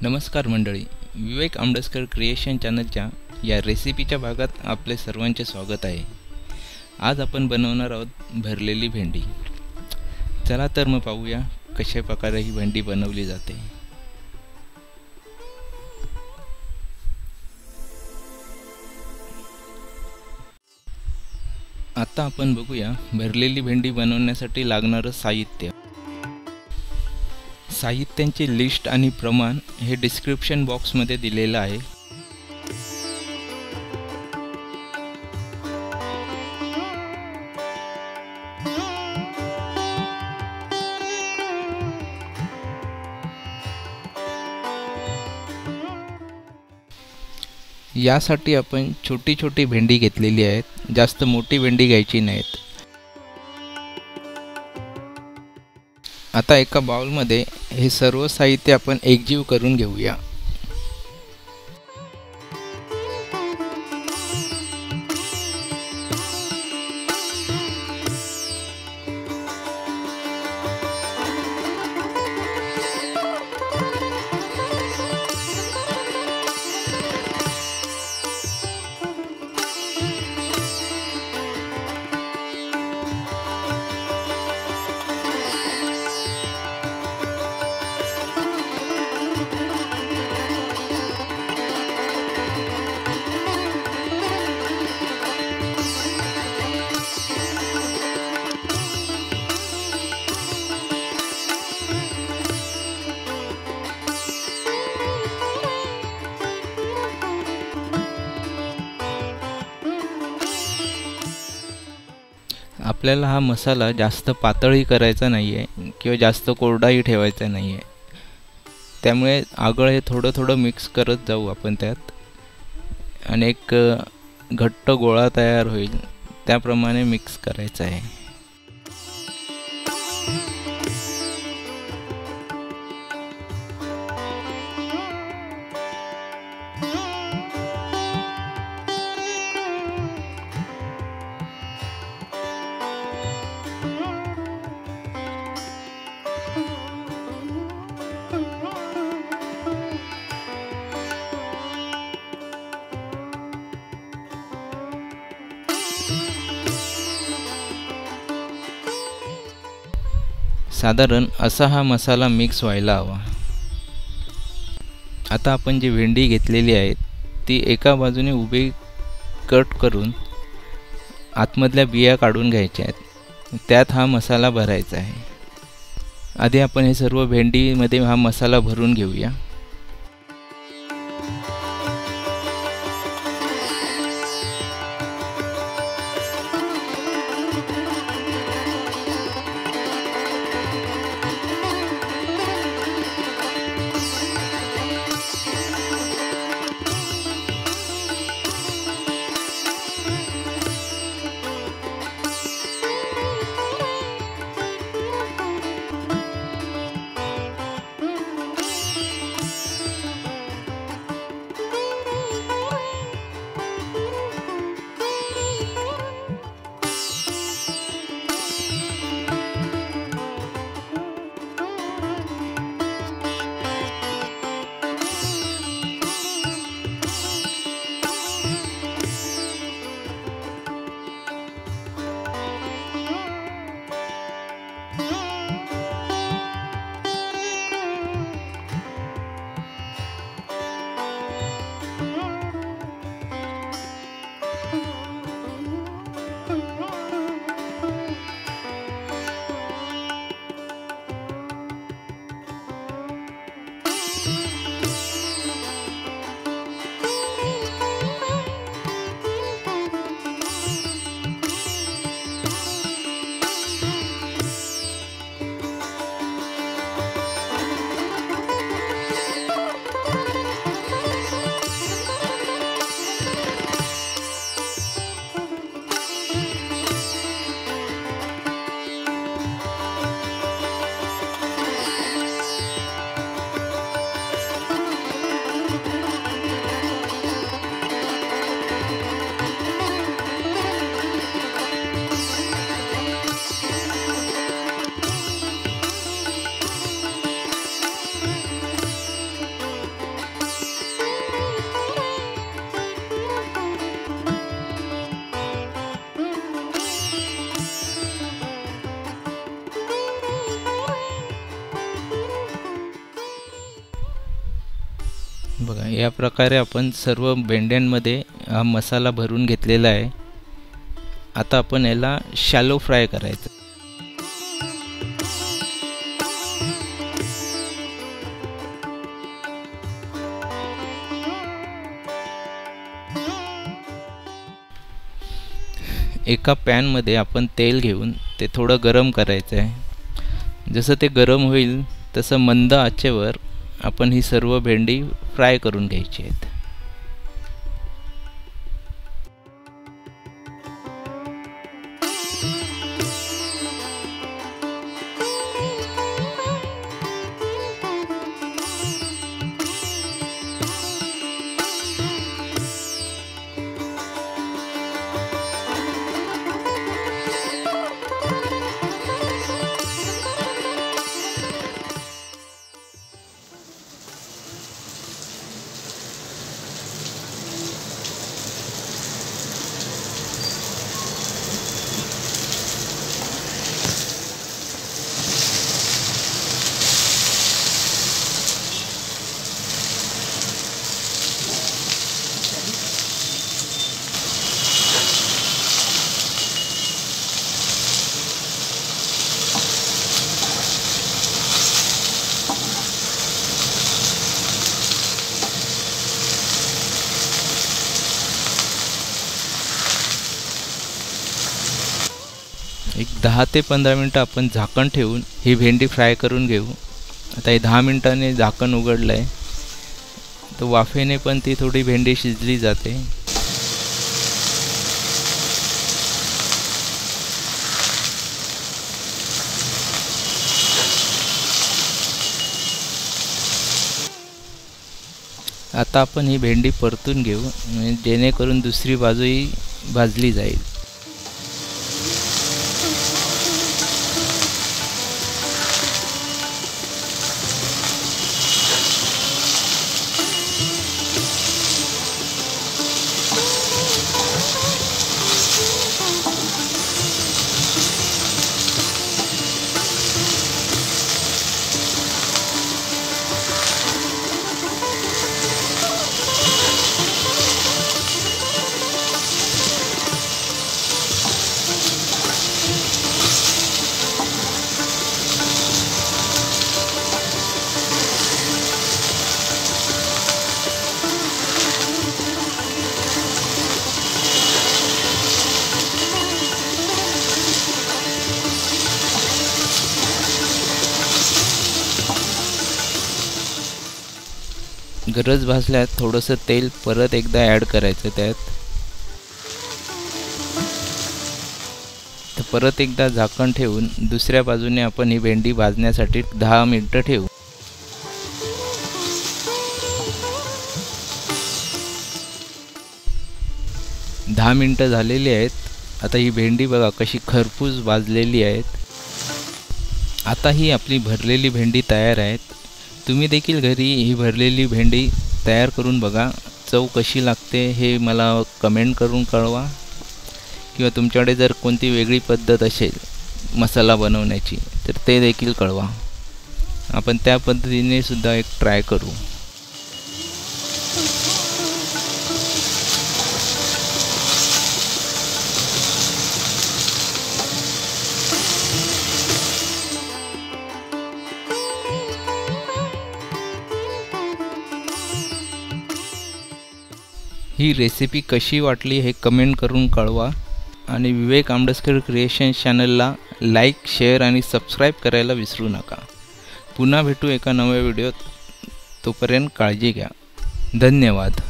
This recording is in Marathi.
नमस्कार मंडळी, विवेक आंबेडकर क्रिएशन चॅनलच्या या रेसिपीच्या भागात आपले सर्वांचे स्वागत आहे। आज आपण बनवणार आहोत भरलेली भेंडी। चला तर मग पाहूया कशा प्रकारे ही भेंडी बनवली जाते। आता आपण बघूया भरलेली भेंडी बनवण्यासाठी लागणारे साहित्य। साहित्यांची लिस्ट आणि प्रमाण हे डिस्क्रिप्शन बॉक्समध्ये दिलेलं आहे। यासाठी आपण छोटी छोटी भेंडी घेतलेली आहेत, जास्त मोठी भेंडी घ्यायची नाहीत। आता एका बाउलमध्ये हे सर्व साहित्य आपण एकजीव करून घेऊया। आपल्याला हा मसाला जास्त पातळही करायचा नाही आहे किंवा जास्त कोरडाही ठेवायचा नाही आहे। त्यामुळे आगळ हे थोडं थोडं मिक्स करत जाऊ आपण त्यात, आणि एक घट्ट गोळा तयार होईल त्याप्रमाणे मिक्स करायचा आहे। साधारण असा हा मसाला मिक्स व्हायला हवा। आता आपण जी भेंडी घेतलेली आहे ती एका बाजूने उभी कट करून आतमधल्या बिया काढून घ्यायच्या आहेत, त्यात हा मसाला भरायचा आहे। आधी आपण हे सर्व भेंडीमध्ये हा मसाला भरून घेऊया। बघा, या प्रकारे आपण सर्व भेंड्यांमध्ये हा मसाला भरून घेतलेला आहे. आता आपण याला शॅलो फ्राय करायचं. एका पॅनमध्ये आपण तेल घेऊन ते थोडं गरम करायचं आहे. जसं ते गरम होईल तसं मंद आचेवर आपण ही सर्व भेंडी फ्राय करून घ्यायची आहेत. एक 10 ते 15 मिनटं आपण झाकण ठेवून ही भेंडी फ्राय करून घेऊ. आता हे 10 मिनिटांनी झाकण उघडलं आहे, तर वाफेने पण ती थोडी भेंडी शिजली जाते. आता आपण ही भेंडी परतून घेऊ, जेणेकरून दुसरी बाजूही भाजली जाईल. गरज भासल्यात थोडंसं तेल परत एकदा ॲड करायचं त्यात. तर परत एकदा झाकण ठेवून दुसऱ्या बाजूने आपण ही भेंडी भाजण्यासाठी 10 मिनिटं ठेवू. दहा मिनिटं झालेली आहेत. आता ही भेंडी बघा कशी खरपूस भाजलेली आहेत. आता ही आपली भरलेली भेंडी तयार आहेत. तुम्ही देखील घरी ही भरलेली भेंडी तयार करून बघा. चव कशी लागते हे मला कमेंट करून कळवा, किंवा तुमच्याकडे जर कोणती वेगळी पद्धत असेल मसाला बनवण्याची तर ते देखील कळवा. आपण त्या पद्धतीने सुद्धा एक ट्राय करू. ही रेसिपी कशी वाटली हे कमेंट करून कळवा. आणि विवेक आंबडसकर क्रिएशन्स चॅनलला लाईक, शेअर आणि सबस्क्राईब करायला विसरू नका. पुन्हा भेटू एका नव्या व्हिडिओत. तोपर्यंत काळजी घ्या. धन्यवाद.